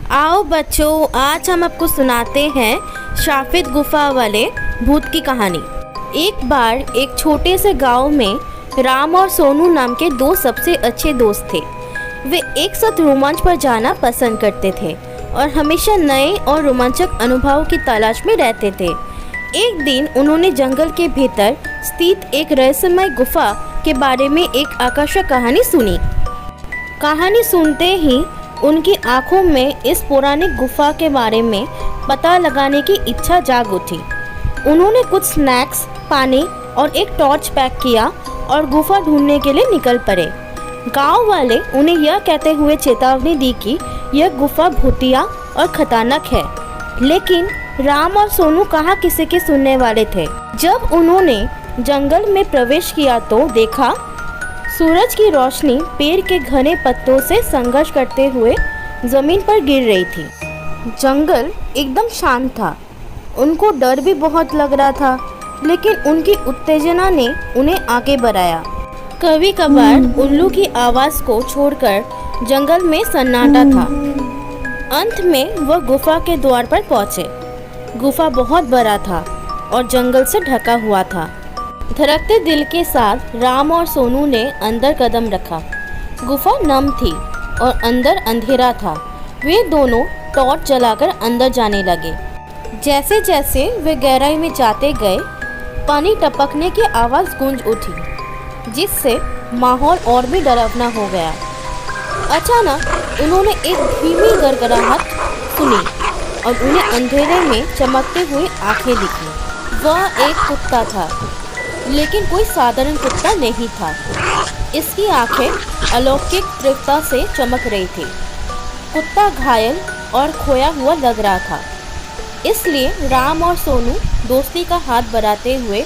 आओ बच्चों, आज हम आपको सुनाते हैं शापित गुफा वाले भूत की कहानी। एक बार एक छोटे से गांव में राम और सोनू नाम के दो सबसे अच्छे दोस्त थे। वे एक साथ रोमांच पर जाना पसंद करते थे और हमेशा नए और रोमांचक अनुभवों की तलाश में रहते थे। एक दिन उन्होंने जंगल के भीतर स्थित एक रहस्यमय गुफा के बारे में एक आकर्षक कहानी सुनी। कहानी सुनते ही उनकी आंखों में इस पुरानी गुफा के बारे में पता लगाने की इच्छा जाग उठी। उन्होंने कुछ स्नैक्स, पानी और एक टॉर्च पैक किया और गुफा ढूंढने के लिए निकल पड़े। गांव वाले उन्हें यह कहते हुए चेतावनी दी कि यह गुफा भूतिया और खतरनाक है, लेकिन राम और सोनू कहाँ किसी के सुनने वाले थे। जब उन्होंने जंगल में प्रवेश किया तो देखा सूरज की रोशनी पेड़ के घने पत्तों से संघर्ष करते हुए जमीन पर गिर रही थी। जंगल एकदम शांत था। उनको डर भी बहुत लग रहा था, लेकिन उनकी उत्तेजना ने उन्हें आगे बढ़ाया। कभी कभार उल्लू की आवाज़ को छोड़कर जंगल में सन्नाटा था। अंत में वह गुफा के द्वार पर पहुंचे। गुफा बहुत बड़ा था और जंगल से ढका हुआ था। धड़कते दिल के साथ राम और सोनू ने अंदर कदम रखा। गुफा नम थी और अंदर अंधेरा था। वे दोनों टॉर्च जलाकर अंदर जाने लगे। जैसे जैसे वे गहराई में जाते गए, पानी टपकने की आवाज़ गूंज उठी, जिससे माहौल और भी डरावना हो गया। अचानक उन्होंने एक धीमी गड़गड़ाहट सुनी और उन्हें अंधेरे में चमकते हुए आंखें दिखी। वह एक कुत्ता था, लेकिन कोई साधारण कुत्ता नहीं था। इसकी आंखें अलौकिक तीव्रता से चमक रही थी। कुत्ता घायल और खोया हुआ लग रहा था, इसलिए राम और सोनू दोस्ती का हाथ बढ़ाते हुए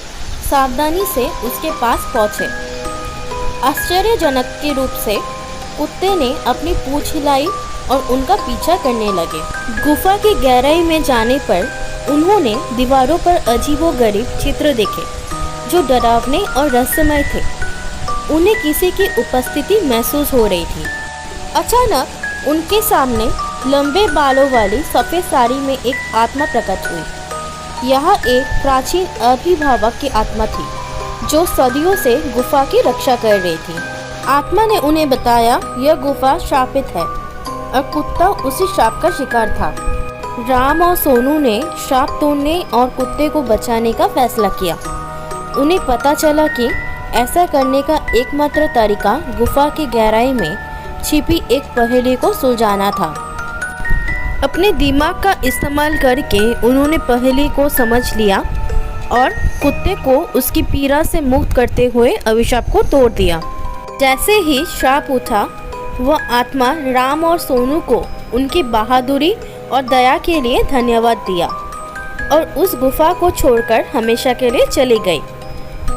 सावधानी से उसके पास पहुंचे। आश्चर्यजनक के रूप से कुत्ते ने अपनी पूंछ हिलाई और उनका पीछा करने लगे। गुफा की गहराई में जाने पर उन्होंने दीवारों पर अजीबोगरीब चित्र देखे जो डरावने और रहस्यमय थे। उन्हें किसी की उपस्थिति महसूस हो रही थी। अचानक उनके सामने लंबे बालों वाली सफ़ेद साड़ी में एक आत्मा प्रकट हुई। यह एक प्राचीन अभिभावक की आत्मा थी जो सदियों से गुफा की रक्षा कर रही थी। आत्मा ने उन्हें बताया यह गुफा शापित है और कुत्ता उसी श्राप का शिकार था। राम और सोनू ने श्राप तोड़ने और कुत्ते को बचाने का फैसला किया। उन्हें पता चला कि ऐसा करने का एकमात्र तरीका गुफा की गहराई में छिपी एक पहेली को सुलझाना था। अपने दिमाग का इस्तेमाल करके उन्होंने पहेली को समझ लिया और कुत्ते को उसकी पीड़ा से मुक्त करते हुए अभिशाप को तोड़ दिया। जैसे ही श्राप उठा, वह आत्मा राम और सोनू को उनकी बहादुरी और दया के लिए धन्यवाद दिया और उस गुफा को छोड़कर हमेशा के लिए चली गई।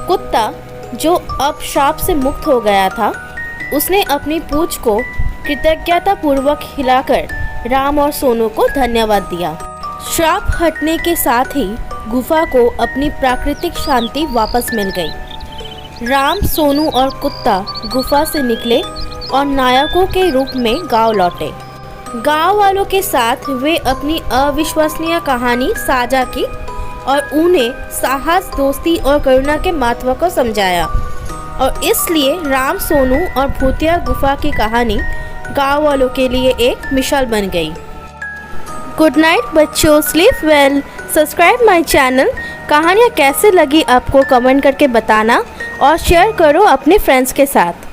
कुत्ता, जो अब श्राप से मुक्त हो गया था, उसने अपनी पूंछ को कृतज्ञतापूर्वक हिलाकर राम और सोनू को धन्यवाद दिया। श्राप हटने के साथ ही गुफा को अपनी प्राकृतिक शांति वापस मिल गई। राम, सोनू और कुत्ता गुफा से निकले और नायकों के रूप में गांव लौटे। गांव वालों के साथ वे अपनी अविश्वसनीय कहानी साझा की और उन्हें साहस, दोस्ती और करुणा के महत्व को समझाया। और इसलिए राम, सोनू और भूतिया गुफा की कहानी गांव वालों के लिए एक मिसाल बन गई। गुड नाइट बच्चों, sleep well. Subscribe my channel. कहानियाँ कैसे लगी आपको कमेंट करके बताना और शेयर करो अपने फ्रेंड्स के साथ।